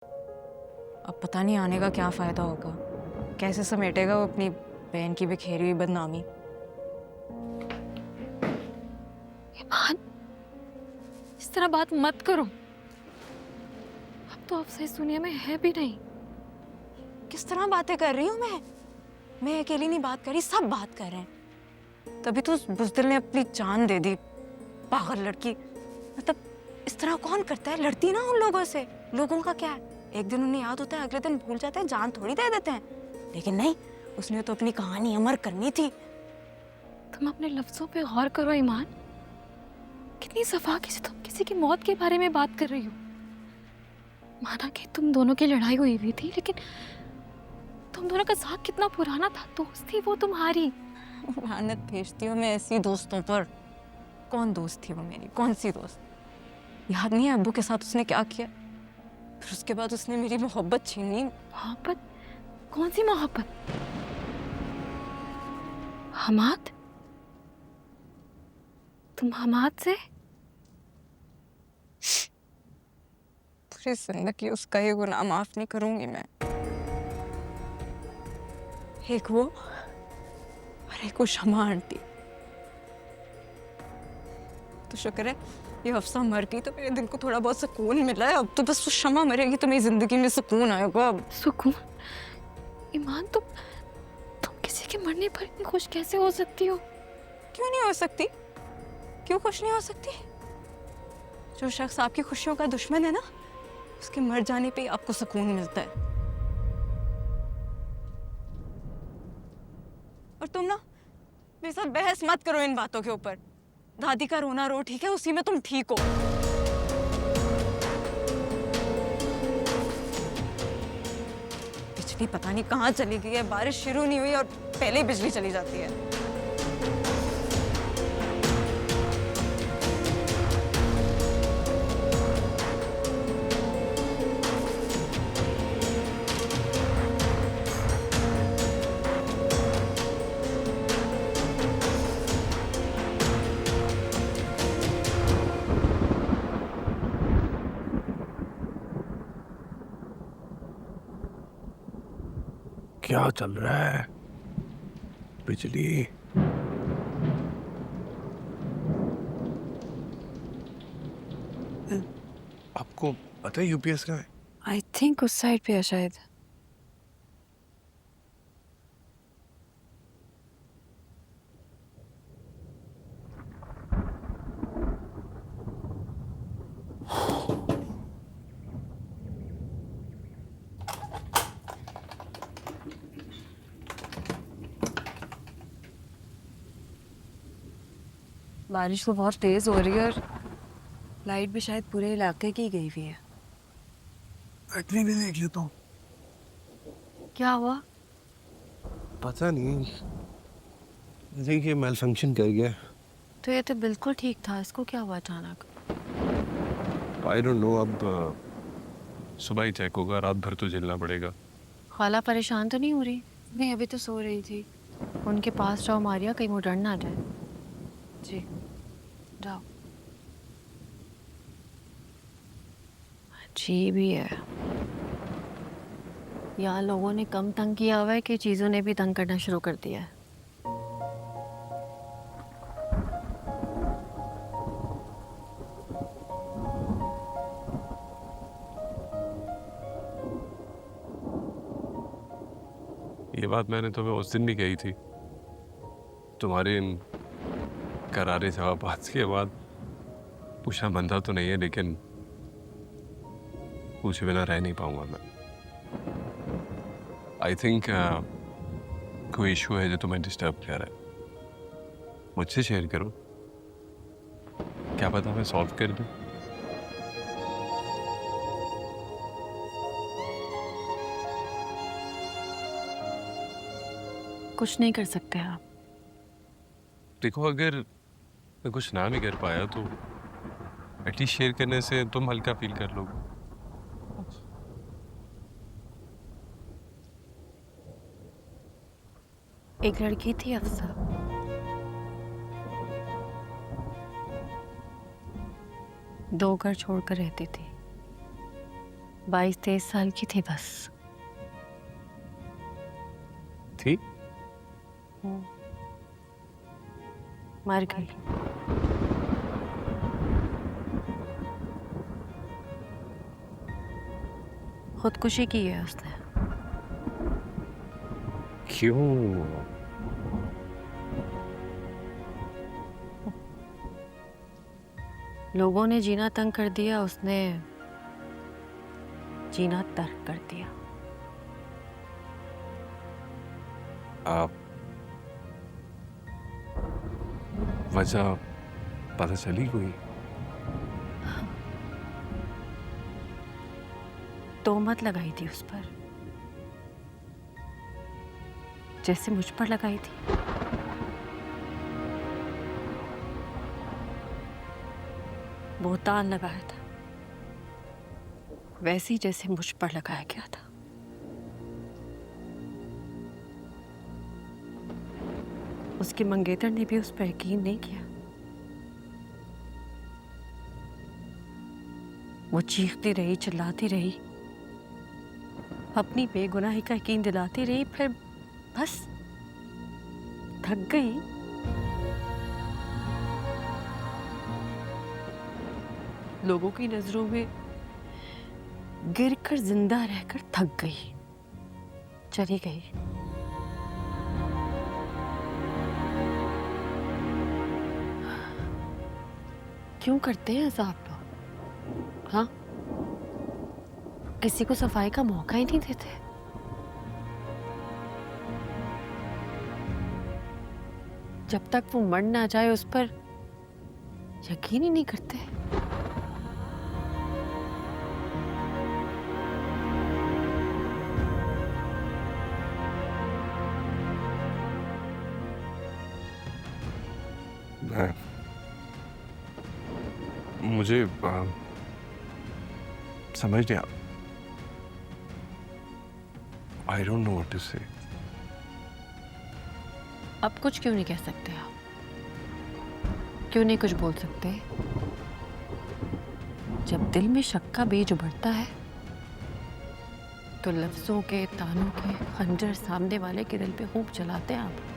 अब पता नहीं आने का क्या फायदा होगा, कैसे समेटेगा वो अपनी बहन की बिखेरी हुई बदनामी। ईमान, इस तरह बात मत करो। अब तो अफसर इस दुनिया में है भी नहीं। किस तरह बातें कर रही हूँ मैं अकेली नहीं बात कर रही, सब बात कर रहे हैं। तभी तो उस बुज़दिल ने अपनी जान दे दी, पागल लड़की। मतलब इस तरह कौन करता है, लड़ती ना उन लोगों से। लोगों का क्या है, एक दिन उन्हें याद होता है, अगले दिन भूल जाते हैं, जान थोड़ी दे देते हैं। लेकिन नहीं, उसने तो अपनी कहानी अमर करनी थी। तुम अपने लफ्जों पे गौर करो ईमान। कितनी सफाकी से तुम किसी की मौत के बारे में बात कर रही हो। माना कि तुम दोनों की लड़ाई हुई हुई थी, लेकिन तुम दोनों का साथ कितना पुराना था। दोस्त थी वो तुम्हारी। लानत भेजती हूँ मैं ऐसी दोस्तों पर। कौन दोस्त थी वो मेरी, कौन सी दोस्त? याद नहीं है अब्बू के साथ उसने क्या किया? फिर उसके बाद उसने मेरी मोहब्बत छीन ली। मोहब्बत? कौन सी मोहब्बत? हमाद? तुम हमाद से? पूरी जिंदगी उसका ये गुनाह माफ नहीं करूंगी मैं। एक वो और एक वो शमा आंटी। तो शुक्र है ये हफ्सा मर गई तो मेरे दिल को थोड़ा बहुत सुकून मिला है। अब तो बस वो शमा मरेगी तो मेरी जिंदगी में सुकून आएगा अब। सुकून? ईमान, तुम किसी के मरने पर इतनी खुश कैसे हो सकती हो? क्यों नहीं हो सकती? क्यों खुश नहीं हो सकती? जो शख्स आपकी खुशियों का दुश्मन है ना, उसके मर जाने पे ही आपको सुकून मिलता है। और तुम ना मेरे साथ बहस मत करो इन बातों के ऊपर। दादी का रोना रो, ठीक है, उसी में तुम ठीक हो। बिजली पता नहीं कहाँ चली गई है, बारिश शुरू नहीं हुई और पहले ही बिजली चली जाती है। क्या चल रहा है? बिजली? आपको पता है यूपीएस कहाँ है? आई थिंक उस साइड पे है शायद। बारिश तो बहुत तेज हो रही है और लाइट भी शायद पूरे इलाके की गई हुई है। बैटरी भी देख लेता हूँ। क्या हुआ? पता नहीं, देखिए मेल फंक्शन कर गया। तो ये तो बिल्कुल ठीक था, इसको क्या हुआ अचानक? आई डोंट नो, अब सुबह ही चेक होगा, रात भर तो झेलना पड़ेगा। खाला परेशान तो नहीं हो रही? नहीं, अभी तो सो रही थी। उनके पास जाओ मारिया, कहीं वो डर ना जाए। जी जाओ। अजीब ही है, यहाँ लोगों ने कम तंग किया हुआ है कि चीज़ों ने भी तंग करना शुरू कर दिया है। ये बात मैंने तुम्हें उस दिन भी कही थी। तुम्हारे इन करारे जवाबात के बाद पूछना बनता तो नहीं है, लेकिन पूछे बिना रह नहीं पाऊंगा मैं। आई थिंक कोई इशू है जो तुम्हें डिस्टर्ब कर रहा है। मुझसे शेयर करो, क्या पता मैं सॉल्व कर दूं। कुछ नहीं कर सकते आप। देखो, अगर मैं कुछ ना भी कर पाया तो एटलीस्ट शेयर करने से तुम हल्का फील कर लोगे। एक लड़की थी अफसा, दो घर छोड़कर रहती थी। 22-23 साल की थी बस। थी? मर गई। खुदकुशी की है उसने। क्यों? लोगों ने जीना तंग कर दिया, उसने जीना तर्क कर दिया। आप वजह पता चली कोई? तोहमत लगाई थी उस पर, जैसे मुझ पर लगाई थी। बोहतान लगाया था, वैसे ही जैसे मुझ पर लगाया गया था। उसके मंगेतर ने भी उस पर यकीन नहीं किया। वो चीखती रही, चिल्लाती रही, अपनी बेगुनाही का यकीन दिलाती रही, फिर बस थक गई। लोगों की नजरों में गिरकर जिंदा रहकर थक गई, चली गई। क्यों करते हैं ऐसा आप लोग? हाँ, किसी को सफाई का मौका ही नहीं देते। जब तक वो मर ना जाए उस पर यकीन ही नहीं करते। मुझे समझ नहीं। I don't know what to say. अब कुछ क्यों नहीं कह सकते आप? क्यों नहीं कुछ बोल सकते? जब दिल में शक का बीज उभरता है तो लफ्जों के, तानों के खंजर सामने वाले के दिल पे खूब चलाते हैं आप।